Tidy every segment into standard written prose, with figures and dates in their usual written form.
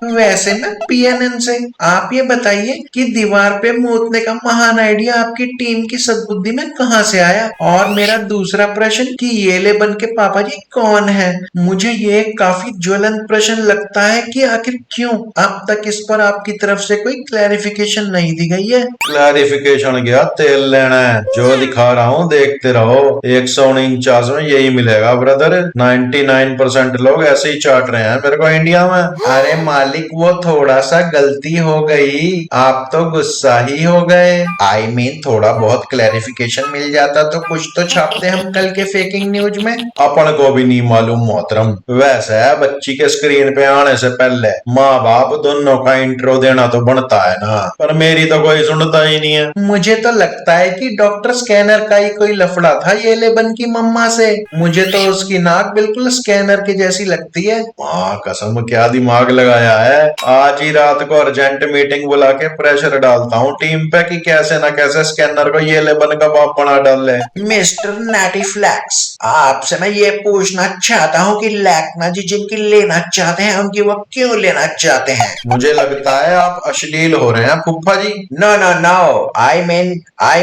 वैसे मैं पीएनएन से। आप ये बताइए कि दीवार पे मूतने का महान आइडिया आपकी टीम की सद्बुद्धि में कहाँ से आया? और मेरा दूसरा प्रश्न कि ये लेबन के पापा जी कौन है? मुझे ये काफी ज्वलंत प्रश्न लगता है कि आखिर क्यों अब तक इस पर आपकी तरफ से कोई क्लैरिफिकेशन नहीं दी गई है। क्लैरिफिकेशन क्या, तेल लेना है? जो दिखा रहा हूँ देखते रहो। 149 में यही मिलेगा ब्रदर। 99% लोग ऐसे ही चाट रहे हैं मेरे को इंडिया में। अरे मालिक, वो थोड़ा सा गलती हो गई, आप तो गुस्सा ही हो गए। आई मीन थोड़ा बहुत क्लैरिफिकेशन मिल जाता तो कुछ तो छापते हम कल के फेकिंग न्यूज में। अपन को भी नहीं मालूम मोहतरम। वैसे है, बच्ची के स्क्रीन पे आने से पहले माँ बाप दोनों का इंट्रो देना तो बनता है ना, पर मेरी तो कोई सुनता ही नहीं है। मुझे तो लगता है कि डॉक्टर स्कैनर का ही कोई लफड़ा था ये लेबन की मम्मा से। मुझे तो उसकी नाक बिल्कुल स्कैनर की जैसी लगती है। माँ कसम, क्या दिमाग लगाया है। आज ही रात को अर्जेंट मीटिंग बुला के प्रेशर डालता हूँ टीम पे कि कैसे ना कैसे स्कैनर को ये लेबन का बाप बना डाले। मिस्टर नैटीफ्लैक्स, आपसे मैं ये पूछना चाहता हूँ कि लैक्ना जी जिनकी लेना चाहते हैं उनकी वो क्यों लेना चाहते हैं? मुझे लगता है आप अश्लील हो रहे हैं फूफा जी। No no no, I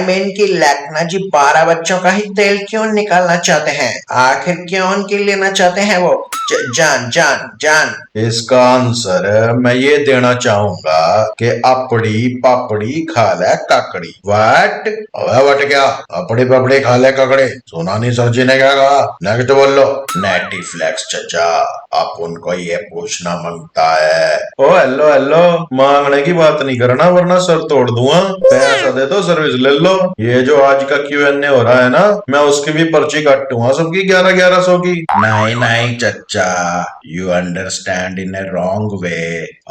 mean कि लैक्ना जी 12 बच्चों का ही तेल क्यों निकालना चाहते हैं? आखिर क्यों उनकी लेना चाहते हैं वो? जान जान जान। इसका आंसर मैं ये देना चाहूंगा कि अपड़ी पापड़ी खा ले काकड़ी। व्हाट? अबे वट क्या? अपड़ी पापड़ी खा ले काकड़ी? सुना नहीं सर जी ने क्या कहा? नेक्स्ट बोल लो। नैटीफ्लैक्स चचा, आप उनको ये पूछना मांगता है। ओ हेलो हेलो, मांगने की बात नहीं करना वरना सर तोड़ दूंगा। पैसा दे दो, सर्विस ले लो। ये जो आज का Q&A हो रहा है ना, मैं उसकी भी पर्ची काटूंगा सबकी 1100 की। नहीं नहीं चचा, you understand in A wrong way.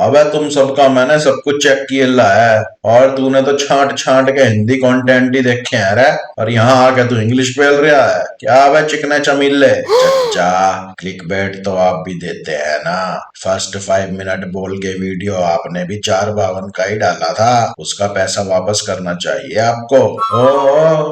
अबे तुम सबका मैंने सब कुछ चेक किया ला है, और तूने तो छांट छांट के हिंदी कंटेंट ही देखे हैं रे, और यहाँ आके तू इंग्लिश पेल रहा है क्या? अबे चिकने चमीले। चचा, क्लिकबेट तो आप भी देते हैं ना। फर्स्ट 5 मिनट बोल के वीडियो आपने भी 452 का ही डाला था, उसका पैसा वापस करना चाहिए आपको।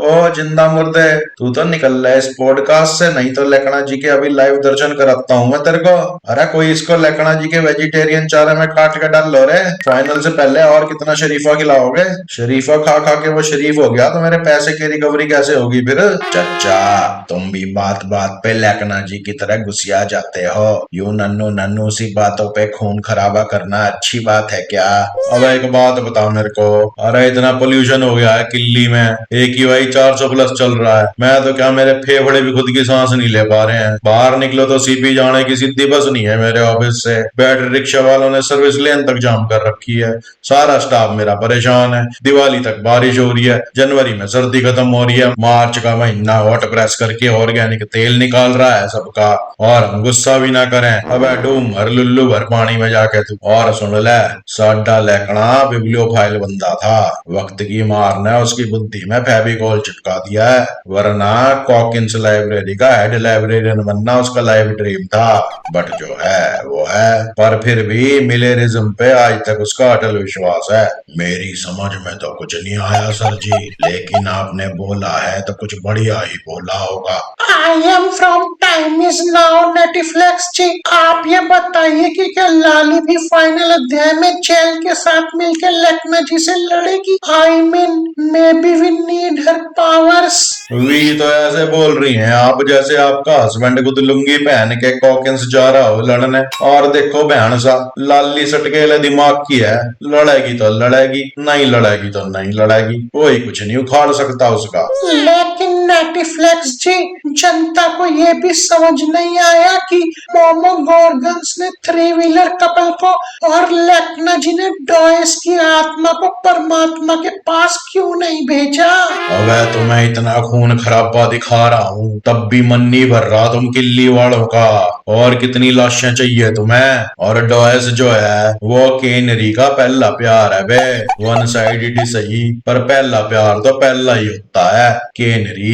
ओ जिंदा मुर्दे, तू तो निकल रहा है इस पॉडकास्ट से, नहीं तो लेकना जी के अभी लाइव दर्शन कराता हूँ मैं तेरे को। अरे कोई इसको लेकना जी के वेजिटेरियन चारे में काट के डाल लो रे। फाइनल से पहले और कितना शरीफा खिलाओगे? शरीफा खा खा के वो शरीफ हो गया तो मेरे पैसे की रिकवरी कैसे होगी फिर? चचा, तुम भी बात बात पे लेकना जी की तरह घुसिया जाते हो। यूं नन्नू नन्नू सी बातों पे खून खराबा करना अच्छी बात है क्या? अब एक बात बताओ मेरे को, अरे इतना पोल्यूशन हो गया है किल्ली में, AQI 400 प्लस चल रहा है, मैं तो क्या मेरे फेफड़े भी खुद की सांस नहीं ले पा रहे हैं। बाहर निकलो तो CP जाने की सीधी बस नहीं है मेरे ऑफिस से। बैटरी रिक्शा वालों ने सर्विस लेन तक जाम कर रखी है। सारा स्टाफ मेरा परेशान है। दिवाली तक बारिश हो रही है, जनवरी में सर्दी खत्म हो रही है, मार्च का महीना हॉट प्रेस करके ऑर्गेनिक तेल निकाल रहा है सबका, और हम गुस्सा भी ना करें। अब डूम भर लुल्लू भर पानी में जाके तू। और सुन ले, साडा लेकना बिब्लियोफाइल बंदा था, वक्त की मार ने उसकी बुद्धि में फेविकोल चिपका दिया है, वरना कॉकिंस लाइब्रेरी का हेड लाइब्रेरियन बनना उसका लाइफ ड्रीम था। बट जो है वो है, पर फिर भी मिलेरिज्म पे आज तक उसका अटल विश्वास है। मेरी समझ में तो कुछ नहीं आया सर जी, लेकिन आपने बोला है तो कुछ बढ़िया ही बोला होगा। I am from time is now Netflix ji. आप ये बताइए कि क्या लाली भी फाइनल अध्याय में जेल के साथ मिलकर लेकना जी से लड़ेगी? I mean maybe we need her powers. वी तो ऐसे बोल रही हैं आप जैसे आपका हस्बैंड खुद लुंगी पहन के कॉकिंस जा रहा हो लड़ने। और देखो बहन सा, लाली सटकेले दिमाग की है, लड़ेगी तो लड़ेगी, नहीं लड़ेगी तो नहीं लड़ेगी, कोई कुछ नहीं उखाड़ सकता उसका। लेकिन नेटिफ्लेक्स जी, जनता को ये भी समझ नहीं आया कि मोमो गोर्गन्स ने 3 व्हीलर कपल को और लेकना जी ने डॉयस की आत्मा को परमात्मा के पास क्यों नहीं भेजा? अबे तुम्हें इतना खून खराबा दिखा रहा हूँ तब भी मन नहीं भर रहा तुम किल्ली वालों का। और कितनी लाशें चाहिए तुम्हें? और डॉयस जो है वो केनरी का पहला प्यार है बे। वन साइडेड ही सही, पर पहला प्यार तो पहला ही होता है। केनरी